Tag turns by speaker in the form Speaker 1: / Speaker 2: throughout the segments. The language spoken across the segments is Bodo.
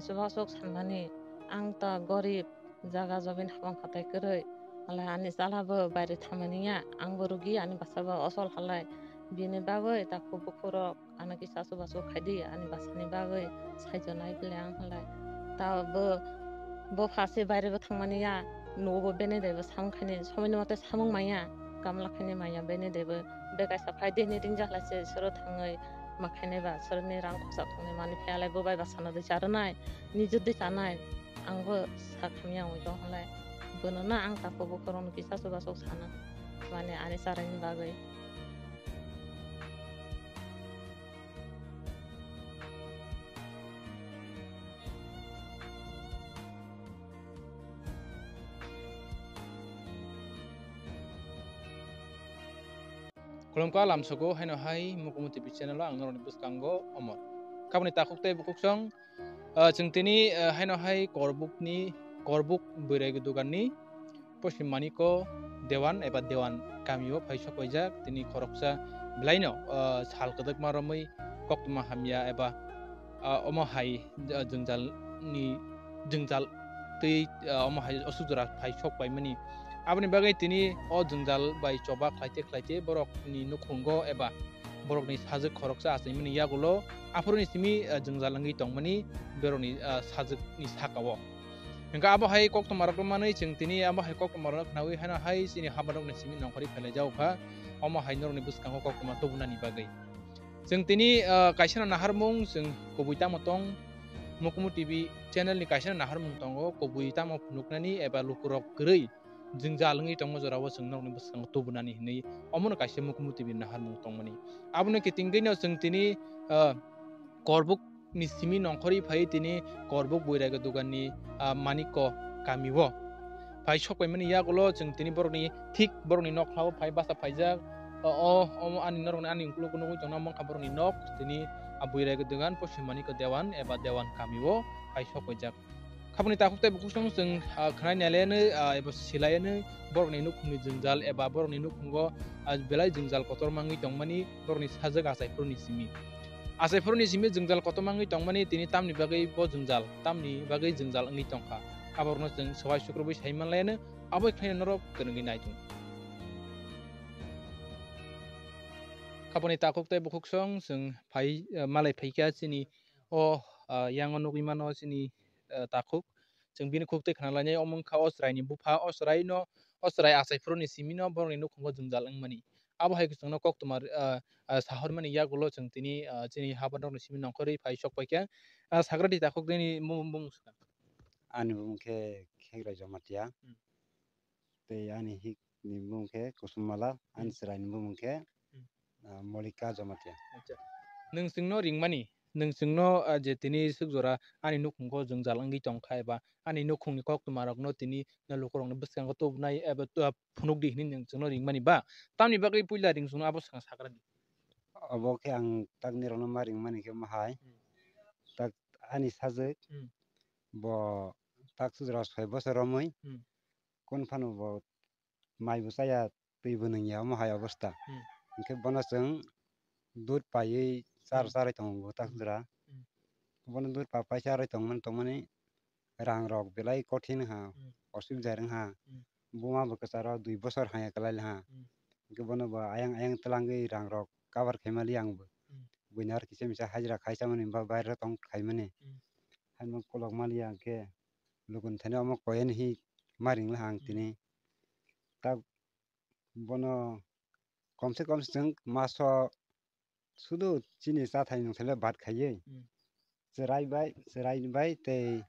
Speaker 1: सुबह sok साननानै आं ता गरिब जागा जमिन हाबां खाताय करै हालाय आंनि जालाबो बायरे थामानिया आंबो रुगि आंनि बासाबो असल हालाय बिनि बागै ताखौ बुखुरक आंनि किसा सुबासो खायदि आंनि बासानि बागै सायजनाय बिलाय आं हालाय ताबो बो फासे बायरेबो थांमानिया न'बो बेनेदेबो सामखायनि समायनो मते सामुं माया गामलाखायनि माया बेनेदेबो बेगायसा फायदे निदिं जालासे सोरो थाङै माखायनायबा सोरनि रां खसा थांनाय मानि फायालाय बोबाय बासानो दै जारनाय निजो दै जानाय आंबो साखामिया उइदं हालाय बोनोना आं ताखौ बुखुरन किसा सुबासो सानो माने आनि सारायनि बागै
Speaker 2: Kolomka lamsoko haino hai mukumuti channel ang noroni buskango omor. Kabuni takuk te bukuksong jengtini haino hai korbuk berai gedugani posimani ko dewan eba dewan kamio paisok wajak tini koroksa blaino sal kedak maromai koktuma hamya eba omo hai jengjal tei omo hai osudura paisok paimani aboni bagai tini o jengjal bai coba klaite borok ni nukhungo eba borok ni sajak khoroksa asaimani yagulo afurni simi jengjalangi tongmani beroni sajak ni sakao hingga abo hai kok tomarok manai jeng tini abo hai kok tomarok nawi hana hai sini habarok ni simi nongkhori phele jauka omo hai noroni buskango kok tomar tobunani bagai jeng tini kaisana naharmung jeng kobuita motong Mukumu TV channel ni kaisana naharmung tongo kobuita mo phunuknani eba lukurok gerei jengjalangi tongmo jorawo jeng noroni buskango tobunani hinai omono kaisa Mukumu TV naharmung tongmani abono kitinggeino jeng tini korbuk ni simi nongkhori phai tini korbuk boiraga dugani maniko kamiwo phai sokpaimani yagulo jeng tini borokni thik borokni noklao phai basa phaijak omo ani norokni ani ungkulu kuno tongna mongkha borokni nok tini boiraga dugan posimani ko dewan eba dewan kamiwo phai sokpaijak Kabuni takuk te bukusong jeng khnai nalene eba silayene borokni nukhungni jengjal eba borokni nukhungo belai jengjal kotor mangi tongmani borokni sajak asaifurni simi jengjal kotor mangi tongmani tini tamni bagai bo jengjal tamni bagai jengjal angi tongkha aborno jeng sawai sukrobai saimanlayene aboi khlaina norok gwnangi naitung Kabuni takuk te bukusong jeng phai malai phaikya chini o yango nugui mano chini takuk jeng bini khukte khnalainai omongkha osrai bupha osrai asaifurni simino borokni nukhungo jengjal wngmani abo hai kwchangno koktomar sahormani yagulo jeng tini chini habarokni simi nongkhorui phai sokpaikha sagrati takuk nini mung
Speaker 3: Ani bumungke khengra jomatia tei ani hik ni bumungke kusumala ani serai ni bumungke molika jomatia
Speaker 2: nungsingno ringmani nungsingno je tini sukjora ani nukhungo jengjal wngui tongkha eba ani nukhungni koktomarokno tini lukurokni bwskango tobunai eba phunukdi hinui nungsingno ringmani ba tamni bagui puila ringchungno abo sagradi
Speaker 3: abo ke ang takni rokno ma ringmani ke mahai tak ani sajak bo tak sujra 6 bosor romoi konfano bo mai bo chaya tui bo nangya mahai obostha hingke bono chwng dudh paiui charai tongo tak sujra bono dudh papai charai tongmani rang rok belai kothim ha osubija wngha buma bo kwcharo 2 bosor haya klai ha hingke bono bo ayang tlangui rang rok cover khaimali angbo buinar kisa misa hajra khaichamani ba baire tong khaimani haino kolok mali angke lukun thani omo koyen hi ma ringla ang tini tak bono komse kom chwng maso sudo chini chathai nongthai bhat khaiui cherai bai tei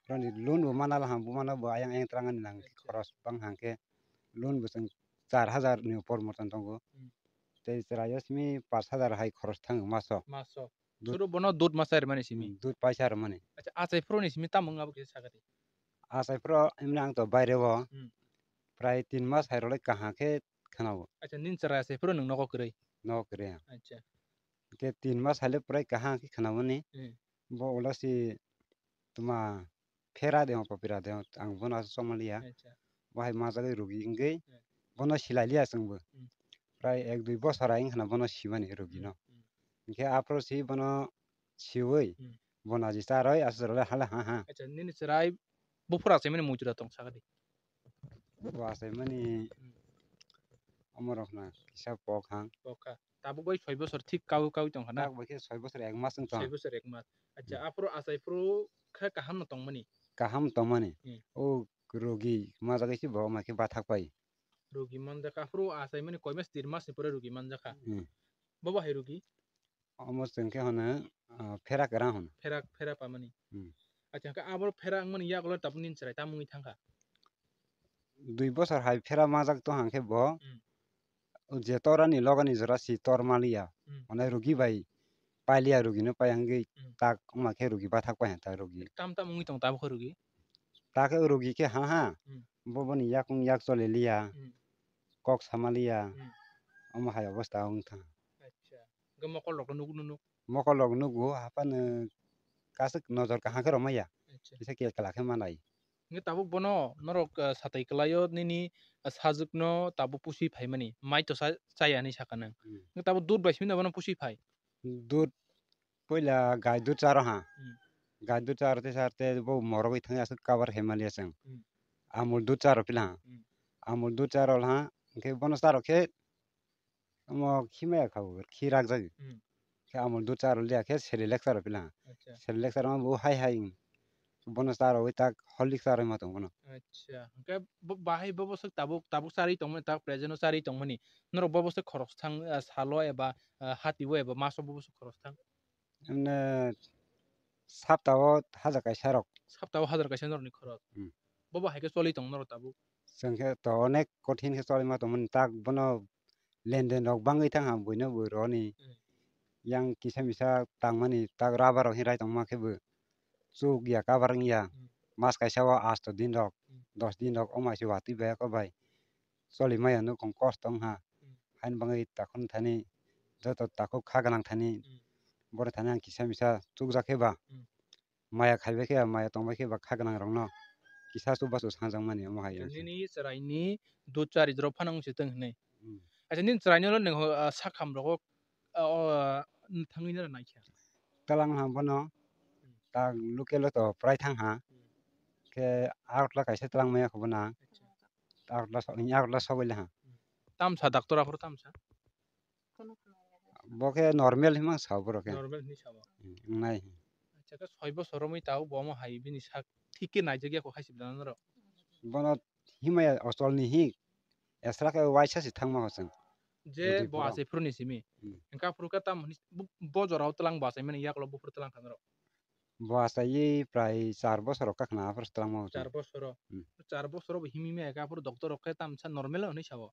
Speaker 3: roni loan bo manala ha bumano bo ayang tlangani nang khoros bang hangke loan bo chwng 4000 ni upor motom tongo tei cheraio simi 5000 hai khoros thango maso
Speaker 2: suru bono dudh masai mani simi
Speaker 3: dudh paisa mani
Speaker 2: acha achaifurni simi tamung abo kisa sagati
Speaker 3: achaifro emni ang to baire o prai 3 mas hairolai kaham khe khanago
Speaker 2: acha nin cherai achaifuro nung nogo kwrui
Speaker 3: no kre
Speaker 2: acha
Speaker 3: ke 3 mas haile prai kaham khe khanamani bo ulasi tuma phera de papira de ang bono somalia bahai majagai rugi ingei bono silailia chungbo prai 1-2 bosor aing khana bono simani rugi no hingke afro si bono siui bonaji charoi asrole hala ha
Speaker 2: acha nini serai bufura se mani mujura tong sagadi
Speaker 3: wasai mani amorok na kisa pok hang
Speaker 2: poka tabu bai 6 bosor ঠিক cow cow tong hana
Speaker 3: tak bake 6 bosor 1 mas
Speaker 2: 6 bosor 1 mas acha apro asai pro kha kaham no tong mani
Speaker 3: kaham tomani o rogi majagi si bo ma ke bathak pai
Speaker 2: rugi manjaka pro asai mani koi mas 3 mas ni pore rugi manjaka baba hai rugi
Speaker 3: amor sengke hona fera kara hon
Speaker 2: fera pamani acha ka abro fera mani ya golo tapnin serai tamui thangka
Speaker 3: 2 bosor hai fera majak to hangke bo je torani logani jora si tormalia ona rogi bai palia rogi no pai hangi tak ma ke rogi bathak pai ta rogi
Speaker 2: tam tam mui tong tabu rugi
Speaker 3: tak rogi ke ha boboni yakung yak chole liya kok samalia ama hai অবস্থা ong thang
Speaker 2: acha gamo kol rok nuk nuk
Speaker 3: mokolog nugu hapan kasik nozor ka hangke romaya bisa ke kala ke manai
Speaker 2: nge tabu bono norok satai kelayo nini sajukno tabu pusi phai mani mai to sa chaya ni sakana nge tabu dud bai simna bono pusi phai
Speaker 3: दूध पहिला गाय दूध चारो हाँ गाय दूध चारते चारते वो मोरो भी थंगे असक कवर हिमालय संग आमूल दूध चारो पिला आमूल दूध चारो हाँ के बनस चारो के मो खिमे खाऊ खीराक जग के आमूल दूध चारो लिया के सेरेलेक्स चारो पिला सेरेलेक्स चारो वो हाई हाई बनस चारो वे तक हॉलिक्स चारो मत बनो
Speaker 2: अच्छा के बाहाय बबसक tabu sari tongmani tak preseno sari tongmani norok bobosok khoros thang salo eba hatibo eba maso bobosok khoros thang
Speaker 3: हमने सप्ताह हाजार कैसा रok
Speaker 2: saptao 1000 kaisa norni khoros bobo haike choli tong norok tabu
Speaker 3: संख्या तो अनेक कठिन के चले मत मन ताक बनो लेनदेन रok bangai thang ham buino bu roni yang kisa misa tangmani tak raba rok hirai tong makebo chuk ya kabarang ya mas kaisa wa 8 din rok 10 din rok omai si wati be ko bai choli maya no kong cost tong ha hain bangai takon thani joto tako khaganang thani bore thani ang kisa misa chuk jakeba maya khaibe ke maya tongbai ke ba khaganang rok no kisa su basu sangjang mani mo hai
Speaker 2: nini serai ni dud chari drop phanang si teng ne acha nin serai no neng sakham rok thangui na naikha
Speaker 3: talang ha bono tak lukelo to prai thang ha ke outla kaisa talang maya khobona outla sobaila ha
Speaker 2: tamsa doctor apro tamsa
Speaker 3: boke normal hima sabro ke
Speaker 2: normal ni sabo
Speaker 3: nai
Speaker 2: acha ka 6 bosor moi tau bomo hai bini sak thike nai jagya ko khaisib dan ro
Speaker 3: bono himaya ostol ni hi esra ke waisa si thangma hoseng
Speaker 2: je bo ase fruni simi engka fruka tam bo jorau telang ba sai mani yaklo bo fur telang kan ro
Speaker 3: bo asa yi prai 4 bosor ka khna first talang ma
Speaker 2: 4 bosor bo himi me ka fur doctor ke tam sa normal ni sabo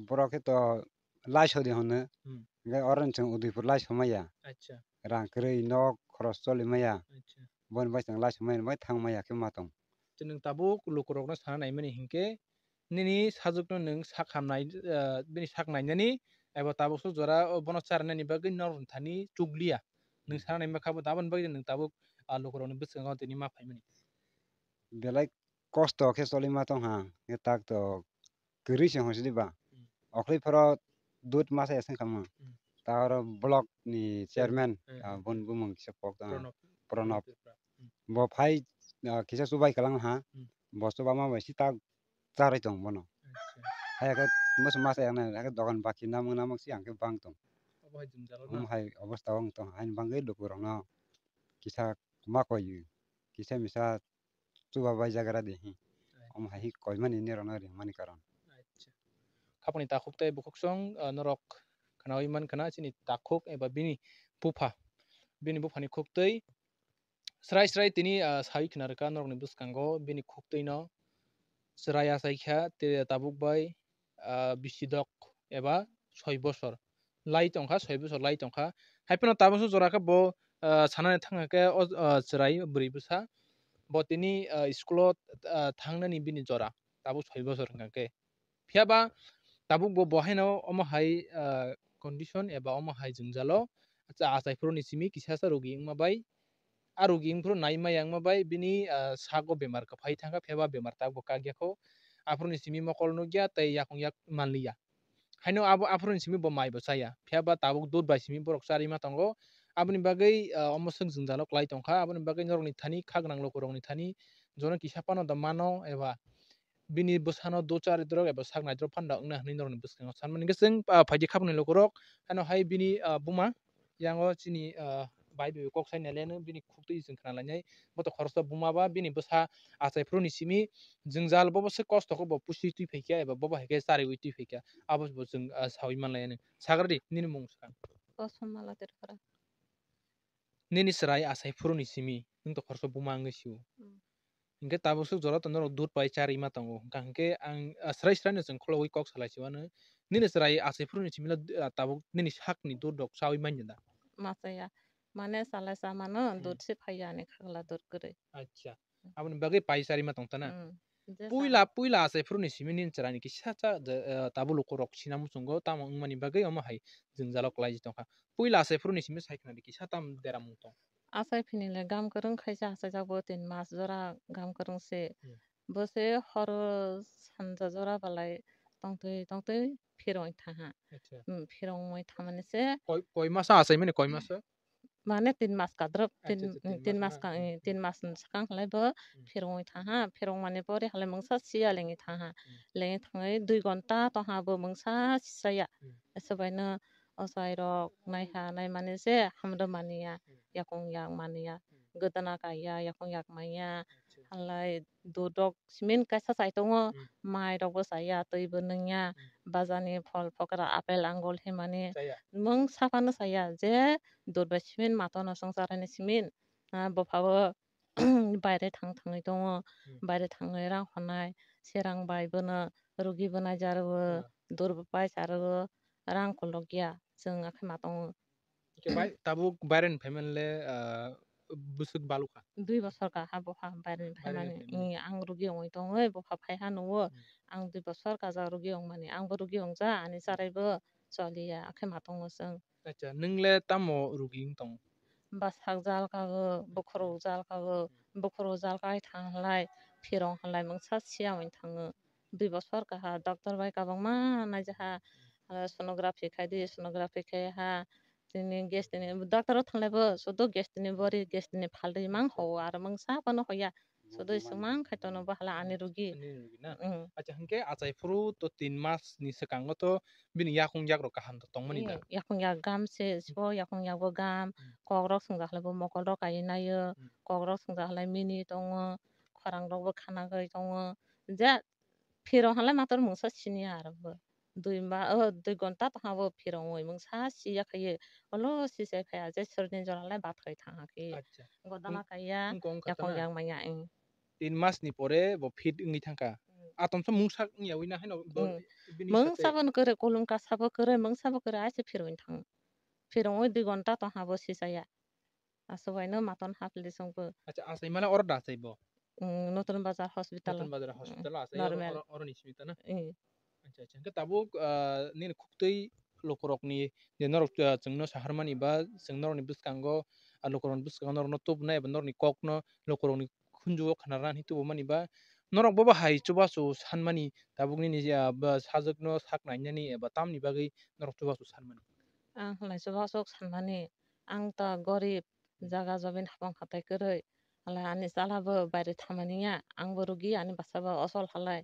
Speaker 3: boro ke to lai sodi honne ga oran chung udipur lai somaya
Speaker 2: acha
Speaker 3: rang krei nok khoros choli maya
Speaker 2: acha
Speaker 3: bon bai sang lai somaya bai thang maya ke matong
Speaker 2: nung tabu lukurok na sana nai mani hingke nini sajuk no nung sakham nai bini sak nai nani eba tabu so jora bono char nani bagui nor thani chuglia nung sana nai makhabu daban bagui nung tabu lukurok ni bisang tini ma phai mani
Speaker 3: belai kosto ke choli matong ha ke tak to kri se hosidi ba okli pharo dut masa eseng kama tar block ni chairman bon bumang se pok ta pronop bo phai kisa subai kalang ha bo suba ma bai si tak charai tong bono hai ka mus masa yang na ka dogan baki namang namang si angke bang tong hai obostha ong tong hain bangai lukurong no kisa makoi kisa misa suba bai jagara de hi hai koi mani ne rona ri mani karon
Speaker 2: khapani takhuk tai bukhuk song norok khanawi man khana chini takhuk eba bini bufa ni khuk tei srai srai tini sai khnar ka norok ni buskango bini khuk tei no sraya saikha te tabuk bai bisidok eba 6 bosor lai tongkha 6 bosor lai tongkha haipeno tabusu joraka bo sanane thangake srai buri busa bo tini school thangnani bini jora tabu 6 bosor hingke phiaba tabuk bo bohaino omo hai condition eba omo hai jungjalo acha asai pro ni simi kisasa rogi ingma bai arogi ingpro naima yangma bai bini sago bemar ka phai thanga pheba bemar ta bo kagya ko afro ni simi mokol no gya tei yakung yak manliya haino abo afro ni simi bo mai bo chaya pheba tabuk dud bai simi borok chari ma tongo aboni bagai omosong jungjalo klai tongkha aboni bagai norokni thani khagnang lokorokni thani jono kisapano da mano eba bini bwsano dochar drog eba saknai drog phanda ongna hwnwi norokni bwskango sanmani gising phaidi khapni lokorok hano hai bini buma yango chini bai kok sai neleno bini khukti jeng khana lainai boto khoroksa buma ba bini bwsa achaifru ni simi jungjal bobo se kosto ko bo pusi tui phaikya eba bobo haike chari ui tui phaikya abo bo jeng sawi manlaiyani sagradi nini mung skang
Speaker 1: Kosmala terfra.
Speaker 2: nini srai achaifru ni simi nungto khoroksa buma wngwi sio hingke tabuk suk jora tonro dud pai chari ma tongo hingke ang srai srai no jeng kholoui kok salai siwano nini srai achaifru ni similo tabuk nini sakni dud rok sawi manya da
Speaker 1: Masaya. Mane salai samano dud se phaya ni khagla dud gre.
Speaker 2: acha aboni bagai paisari ma tongtana
Speaker 1: Je
Speaker 2: puila achaifru ni simi nin charani ki sacha tabu lokorok sinamu chungo tamo wngmani bagai omo hai jungjalo klai tongkha puila achaifru ni simi saikhnani ki satam deramung tong
Speaker 1: asai finile gam korong khaisa asai jabo 3 mas jora gam korong se bose hor sanja jora balai tongtui phiroi thaha
Speaker 2: acha
Speaker 1: phirong moi thamani se
Speaker 2: koi masa achaimani koi masa
Speaker 1: mane 3 mas kadrop
Speaker 2: acha acha
Speaker 1: 3
Speaker 2: 3
Speaker 1: mas
Speaker 2: mas
Speaker 1: ka
Speaker 2: na
Speaker 1: 3 mas sakang halai bo phirong thaha phirong mane pore halai mongsa sia lengi thaha lengi thangai 2 ghonta toha bo mongsa sisaya esabaino osai rok naiha naimani se hamdo mania yakung yak mania godana kaya yakung yak maya halai dudok simin kaisa saitongo mai rok bo saya tui bo nungya bazani phol phokra apel angul himani
Speaker 2: chaya
Speaker 1: mong sapano saya je dudbai simin matono songcharani simin bophawo বাইরে थाङै दङ বাইরে थाङै रां हरनाय सेरां बायबोनो रुगि बोनाय जारबो दुरबो बायसारबो रां खल गैया जों आखाइ मा दङ
Speaker 2: ke bai tabuk baren phemenle busuk baluka
Speaker 1: 2 বছর गाहा बहा বাইরে
Speaker 2: baren
Speaker 1: फायमानि
Speaker 2: phemen
Speaker 1: आं रुगि अङै दङ बहा फायहा न'वो आं 2 বছর गाजा रुगि अङमानि आंबो रुगि अङजा आनि जारायबो जलिया आखाइ मा दङ जों
Speaker 2: acha nungle tamo ruging tong
Speaker 1: बासाग जाल कागो बखरौ जाल कागो बखरौ जाल काय थांलाय फिरं हलाय मोंसा सियावैनो थाङो 2 বছর काहा डक्टर बाय काबां मा नाय जाहा सनोग्राफि खायदि सनोग्राफि खायहा जोंनि गेसनि डक्टराव थांलायबो सद गेसनि बरि गेसनि फालदै मां हौ आरो मोंसा बानो हया सद इसुमां खायतनो बाहाला आनि रुगि
Speaker 2: ani rugi na acha hingke achaifru to 3 mas ni sekango to bini yakung yakro kaham to tongmani da
Speaker 1: yakung yak gam se sibo yakung yak bo gam kogrok sungjahlaibo mokol rok kai nayo kogrok sungjahlai mini dङ khorang rokbo khana goi dङ ja phirong halai mator mungsa sini arbo 2 ghonta tongabo phirong oi mungsa siya khayo olo sisai phaya je sorni joralai bat kai thangakhe
Speaker 2: acha
Speaker 1: godana kaya
Speaker 2: ungkong
Speaker 1: yakung
Speaker 2: khatana
Speaker 1: yak maya
Speaker 2: 3 mas ni pore bo fit ngi thangka atomso mungsak ngiyawi na haino bini
Speaker 1: mung
Speaker 2: sate
Speaker 1: sabon kore kolumka sabo kore mung sabo kore aise phirong thang phirong oi 2 ghonta tongabo sisaya asobaino maton hapli songbo
Speaker 2: acha asai mala or da asai bo
Speaker 1: নতুন বাজার hospital
Speaker 2: notun bazar hospital asai
Speaker 1: নরমেল
Speaker 2: or ni simita na acha acha hingke tabuk nin khuktui lokorok ni je norok chungno saharmani ba chung norok ni bwskango lokorok ni bwskango norok no tubna eba norok ni kok no lokorok ni khunjuo khanarani tubumani ba norok bobo hai chubachu sanmani tabuk nini sajok no saknainani eba tamni bagui norok chubachu sanmani
Speaker 1: आं होननायसो बासक साननानै आं दा गरिब जागा जमिन हाबां हाथाय गोरै हालाय आंनि जालाबो बायरे थामानिया आंबो रुगि आंनि बासाबो असल हालाय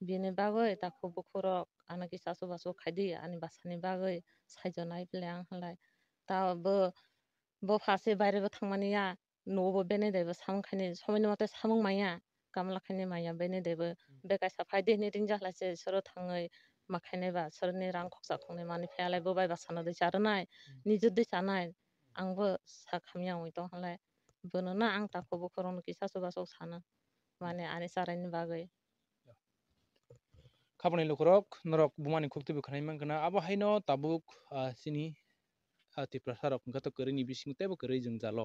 Speaker 1: बिनि बागै दाखु बुखुरक आंनो किसासु बासु खायदि आंनि बासानि बागै सायजनाय बिलाय आं हालाय दाबो फासे बायरेबो थांमानिया न'आवबो बेने देबो सामखायनि समायनि मथे सामुं माया गामलाखायनि माया बेने देबो बेगायसा फायदे निरिं जाहलायसे सोरो थाङै माखायनायबा सोरनि रां खरसा खांनाय मानिफ्राय आलायबो बायबा सानो दै जारोनाय निजो दै जानाय आंबो साखामियाव दं हालाय बोनोना आं ताखौबो खरंनो किसा सोबा सौ सानो माने आनि सारायनि बागै
Speaker 2: खाबनै lokorok norok bumani khukti bwkhanai mankana abo haino tabuk sini tipra sarok hingke to kwrwini bising tebo kwrwi jungjalo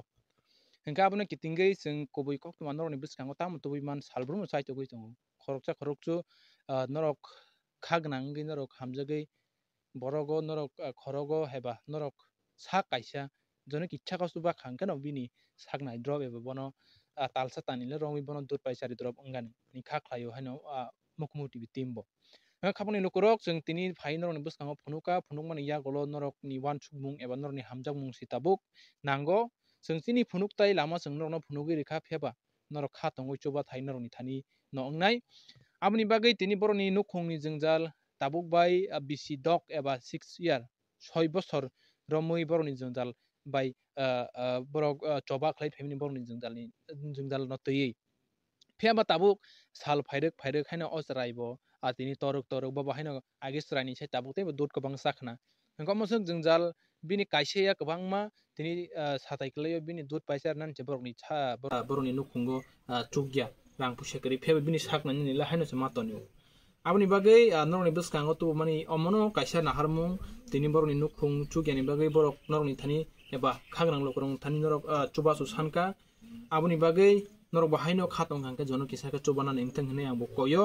Speaker 2: hingke abono kitingei chung kubui koktoma norokni bwskango tamo tubui man salbrumno chaitogui tongo khoroksa khoroksa norok kha gwnang wngwi norok hamjagui borogo norok khorogo heba norok sak kaisa jono kitsa kasu bakha hingke no bini saknai drop eba bono talsa tanile rongwi bono dud paisari drop wngani ni kha khlaio haino mukhumu tv team bo Kapung ni lukurok jeng tini phai norok ni bwskango phunuka phunukmani yagolo norok ni wansukmung eba norok ni hamjakmung si tabuk nango jeng tini phunuktai lama jeng norok no phunugui rwkha pheba norok kha tongoi chuba thai norok ni thani no wngnai aboni bagui tini borok ni nukhung ni jwngjal tabuk bai bisi dog eba 6 year 6 bochor romui borok ni jwngjal bai borok choba khlai phaimani borok ni jwngjal no tui pheba tabuk sal phairuk haino ojrai bo tini toruk bo haino age srai sai tabuk tei dut kwbang sakhna gomosok jwngjal bini kaisa kwbangma tini satai klaio bini dut paisa nan che borok ni nukhungo chukya rang pusa kari pheba bini sakna ni la haino chama toni aboni bagui norok ni bwskango tu mani omono kaisa naharmung tini borok ni nukhung chukya ni bagui borok norok ni thani eba khagrang lokrong thani norok chubasu sanka aboni bagui norok bo haino khatong hangka jono kisaka chubana ningtang hne ang bo koyo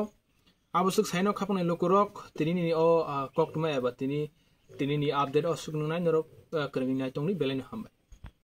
Speaker 2: abosuk saino khapang lukurok tini ni o koktuma eba tini ni update o suknungnai norok krengni nai tongni belai hambai